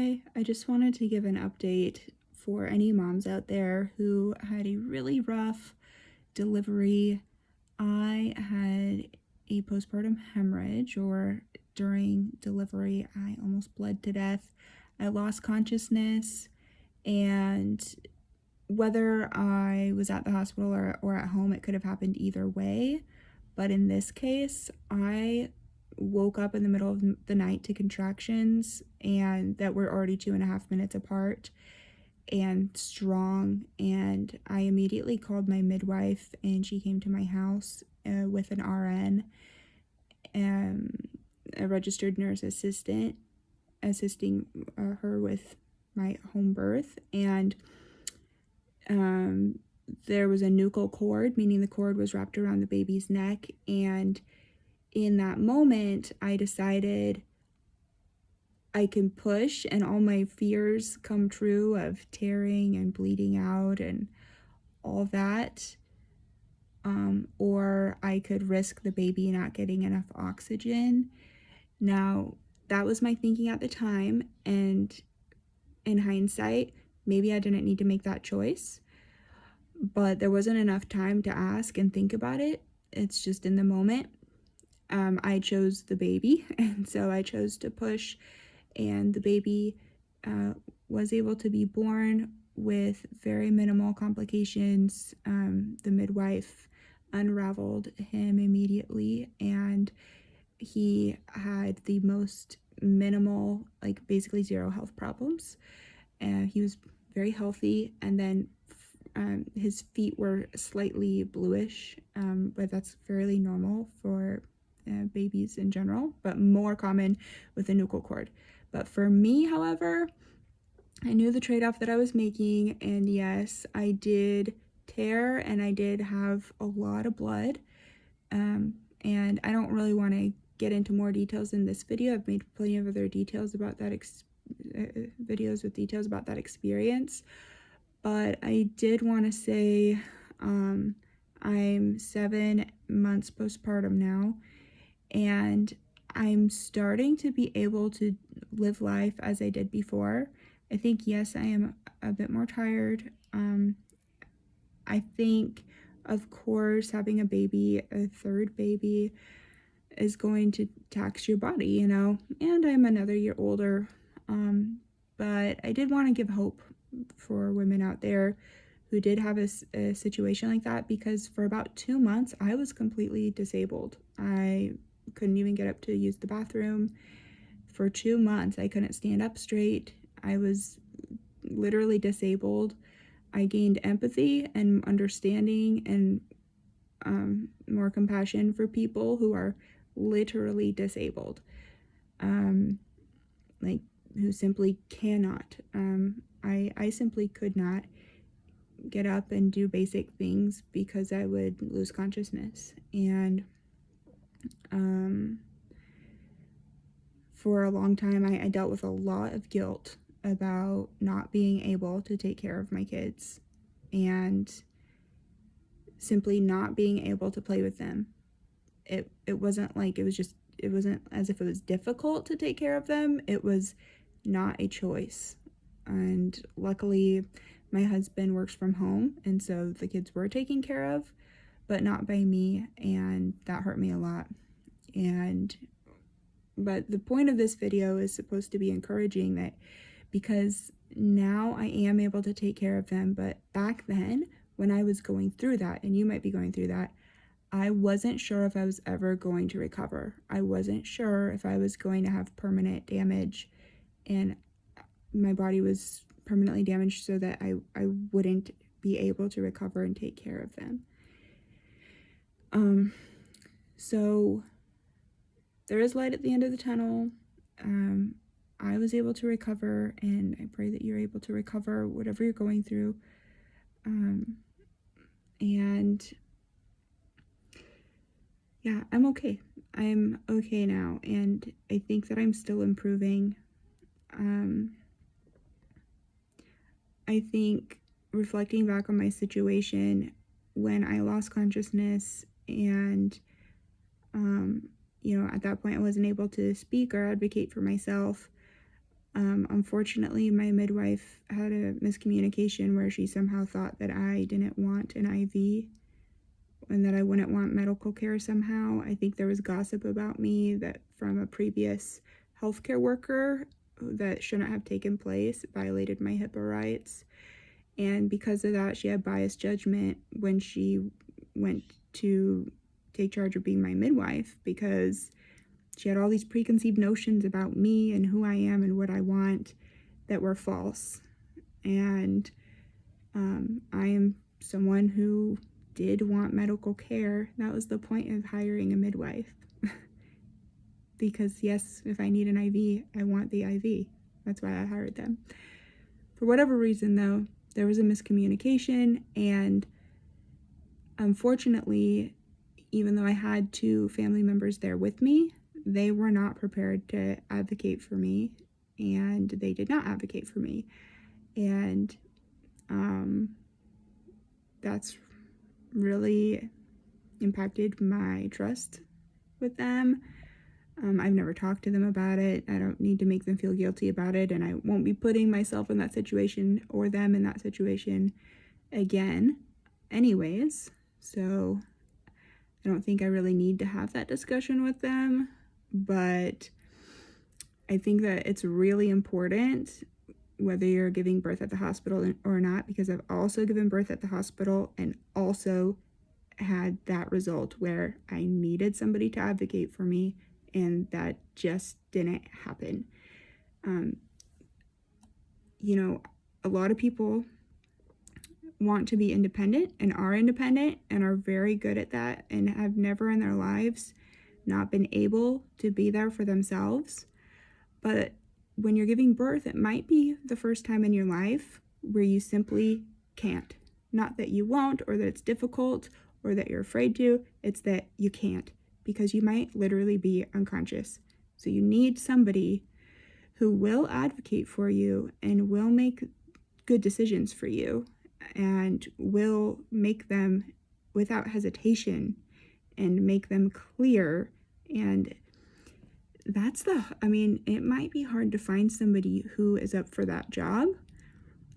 Hi, I just wanted to give an update for any moms out there who had a really rough delivery. I had a postpartum hemorrhage, or during delivery, I almost bled to death. I lost consciousness, and whether I was at the hospital or at home, it could have happened either way. But in this case, I woke up in the middle of the night to contractions and that were already 2.5 minutes apart and strong. And I immediately called my midwife, and she came to my house with an RN, a registered nurse assistant, assisting her with my home birth. And there was a nuchal cord, meaning the cord was wrapped around the baby's neck. And in that moment, I decided I can push and all my fears come true of tearing and bleeding out and all that. Or I could risk the baby not getting enough oxygen. Now, that was my thinking at the time, and in hindsight, maybe I didn't need to make that choice, but there wasn't enough time to ask and think about it. It's just in the moment. I chose the baby, and so I chose to push, and the baby was able to be born with very minimal complications. The midwife unraveled him immediately, and he had the most minimal, like basically zero health problems. He was very healthy, and then his feet were slightly bluish, but that's fairly normal for babies in general, but more common with the nuchal cord. But for me, however, I knew the trade-off that I was making, and yes, I did tear and I did have a lot of blood. And I don't really want to get into more details in this video. I've made plenty of other details about that videos with details about that experience. But I did want to say I'm 7 months postpartum now, and I'm starting to be able to live life as I did before. I think, yes, I am a bit more tired. I think, of course, having a baby, a third baby, is going to tax your body, you know, and I'm another year older. But I did want to give hope for women out there who did have a situation like that, because for about 2 months, I was completely disabled. I couldn't even get up to use the bathroom. For 2 months, I couldn't stand up straight. I was literally disabled. I gained empathy and understanding and more compassion for people who are literally disabled, like who simply cannot. I simply could not get up and do basic things because I would lose consciousness. And for a long time, I dealt with a lot of guilt about not being able to take care of my kids and simply not being able to play with them. It wasn't like it wasn't as if it was difficult to take care of them. It was not a choice. And luckily, my husband works from home, and so the kids were taken care of, but not by me, and that hurt me a lot. But the point of this video is supposed to be encouraging, that because now I am able to take care of them, but back then when I was going through that, and you might be going through that, I wasn't sure if I was ever going to recover. I wasn't sure if I was going to have permanent damage, and my body was permanently damaged so that I wouldn't be able to recover and take care of them. So there is light at the end of the tunnel. I was able to recover, and I pray that you're able to recover whatever you're going through. And yeah, I'm okay. I'm okay now, and I think that I'm still improving. I think, reflecting back on my situation when I lost consciousness, and you know, at that point I wasn't able to speak or advocate for myself, Unfortunately, my midwife had a miscommunication where she somehow thought that I didn't want an IV and that I wouldn't want medical care somehow. I think there was gossip about me that from a previous healthcare worker that shouldn't have taken place, violated my HIPAA rights. And because of that, she had biased judgment when she went to take charge of being my midwife, because she had all these preconceived notions about me and who I am and what I want that were false. And I am someone who did want medical care. That was the point of hiring a midwife. Because yes, if I need an IV, I want the IV. That's why I hired them. For whatever reason, though, there was a miscommunication, and unfortunately, even though I had 2 family members there with me, they were not prepared to advocate for me, and they did not advocate for me. And that's really impacted my trust with them. I've never talked to them about it. I don't need to make them feel guilty about it, and I won't be putting myself in that situation or them in that situation again anyways. So I don't think I really need to have that discussion with them, but I think that it's really important whether you're giving birth at the hospital or not, because I've also given birth at the hospital and also had that result where I needed somebody to advocate for me, and that just didn't happen. A lot of people want to be independent and are independent and are very good at that and have never in their lives not been able to be there for themselves. But when you're giving birth, it might be the first time in your life where you simply can't. Not that you won't, or that it's difficult, or that you're afraid to, it's that you can't, because you might literally be unconscious. So you need somebody who will advocate for you and will make good decisions for you and will make them without hesitation and make them clear. And it might be hard to find somebody who is up for that job.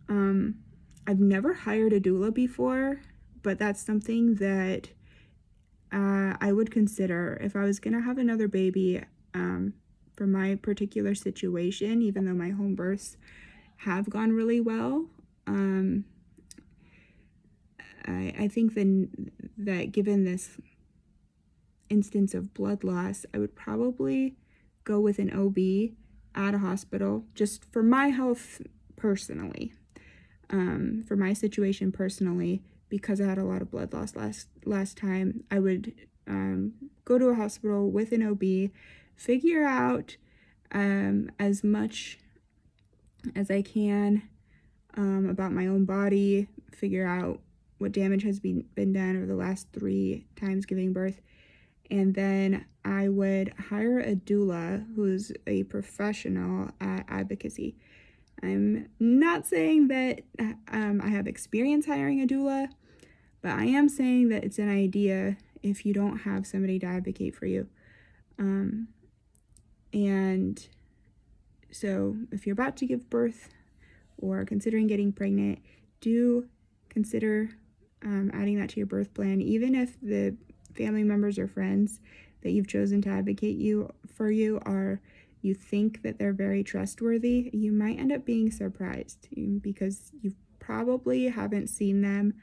I've never hired a doula before, but that's something that I would consider if I was going to have another baby. For my particular situation, even though my home births have gone really well, I think that given this instance of blood loss, I would probably go with an OB at a hospital, just for my health personally, for my situation personally, because I had a lot of blood loss last time. I would go to a hospital with an OB, figure out as much as I can about my own body, figure out what damage has been done over the last 3 times giving birth, and then I would hire a doula who's a professional at advocacy. I'm not saying that I have experience hiring a doula, but I am saying that it's an idea if you don't have somebody to advocate for you. And so if you're about to give birth or considering getting pregnant, do consider adding that to your birth plan. Even if the family members or friends that you've chosen to advocate for you you think that they're very trustworthy, you might end up being surprised because you probably haven't seen them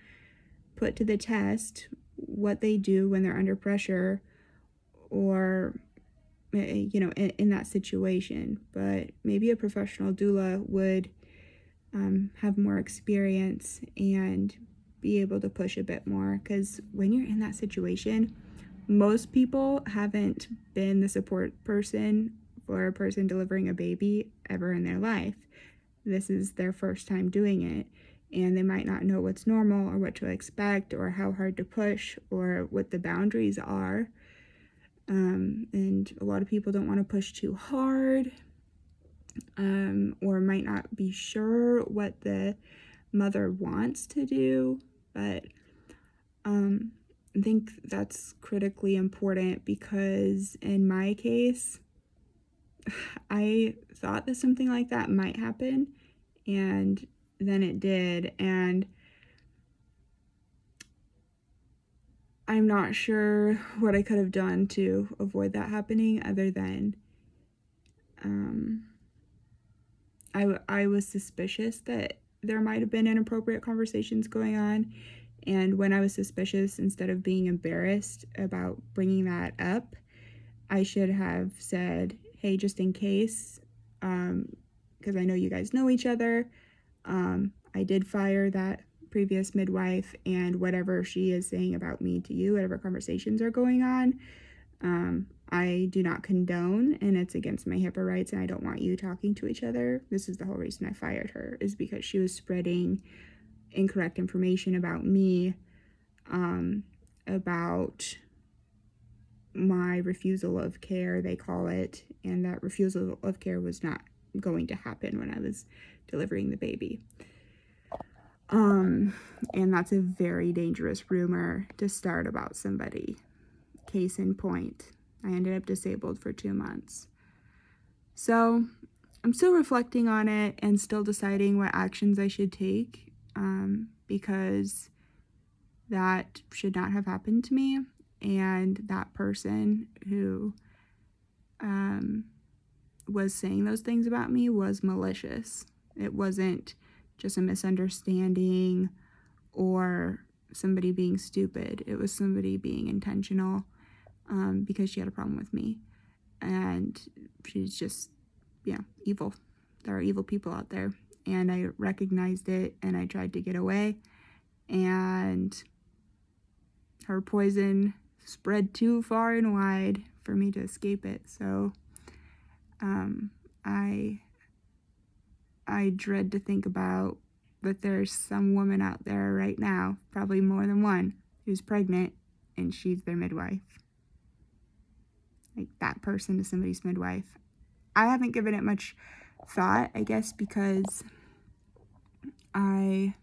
put to the test what they do when they're under pressure or in that situation. But maybe a professional doula would have more experience and be able to push a bit more, because when you're in that situation, most people haven't been the support person for a person delivering a baby ever in their life. This is their first time doing it, and they might not know what's normal or what to expect or how hard to push or what the boundaries are. And a lot of people don't want to push too hard, or might not be sure what the mother wants to do. But I think that's critically important, because in my case, I thought that something like that might happen, and then it did, and I'm not sure what I could have done to avoid that happening other than um, I was suspicious that there might have been inappropriate conversations going on. And when I was suspicious, instead of being embarrassed about bringing that up, I should have said, hey, just in case, because I know you guys know each other, I did fire that previous midwife, and whatever she is saying about me to you, whatever conversations are going on, I do not condone, and it's against my HIPAA rights, and I don't want you talking to each other. This is the whole reason I fired her, is because she was spreading incorrect information about me, about my refusal of care, they call it, and that refusal of care was not going to happen when I was delivering the baby. And that's a very dangerous rumor to start about somebody. Case in point, I ended up disabled for 2 months. So I'm still reflecting on it and still deciding what actions I should take, because that should not have happened to me. And that person who was saying those things about me was malicious. It wasn't just a misunderstanding or somebody being stupid. It was somebody being intentional, because she had a problem with me. And she's just, evil. There are evil people out there. And I recognized it, and I tried to get away. And her poison spread too far and wide for me to escape it. So I dread to think about that there's some woman out there right now, probably more than one, who's pregnant, and she's their midwife. Like, that person is somebody's midwife. I haven't given it much thought, I guess, because I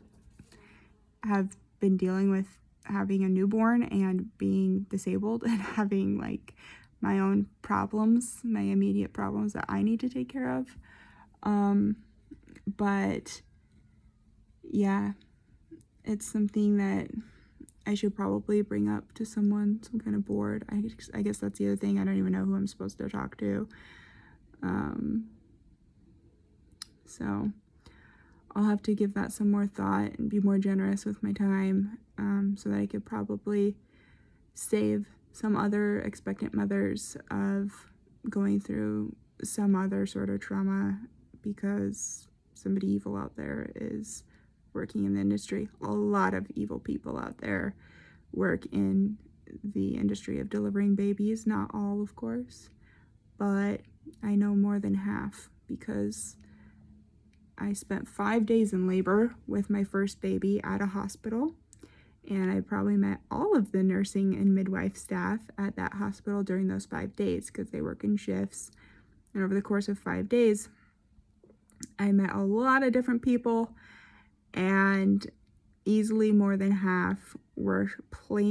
have been dealing with having a newborn and being disabled and having like my own problems, my immediate problems that I need to take care of. But yeah, it's something that I should probably bring up to someone, some kind of board. I guess that's the other thing. I don't even know who I'm supposed to talk to. So I'll have to give that some more thought and be more generous with my time, so that I could probably save some other expectant mothers of going through some other sort of trauma, because somebody evil out there is working in the industry. A lot of evil people out there work in the industry of delivering babies. Not all, of course, but I know more than half, because I spent 5 days in labor with my first baby at a hospital, and I probably met all of the nursing and midwife staff at that hospital during those 5 days, because they work in shifts. And over the course of 5 days, I met a lot of different people, and easily more than half were plain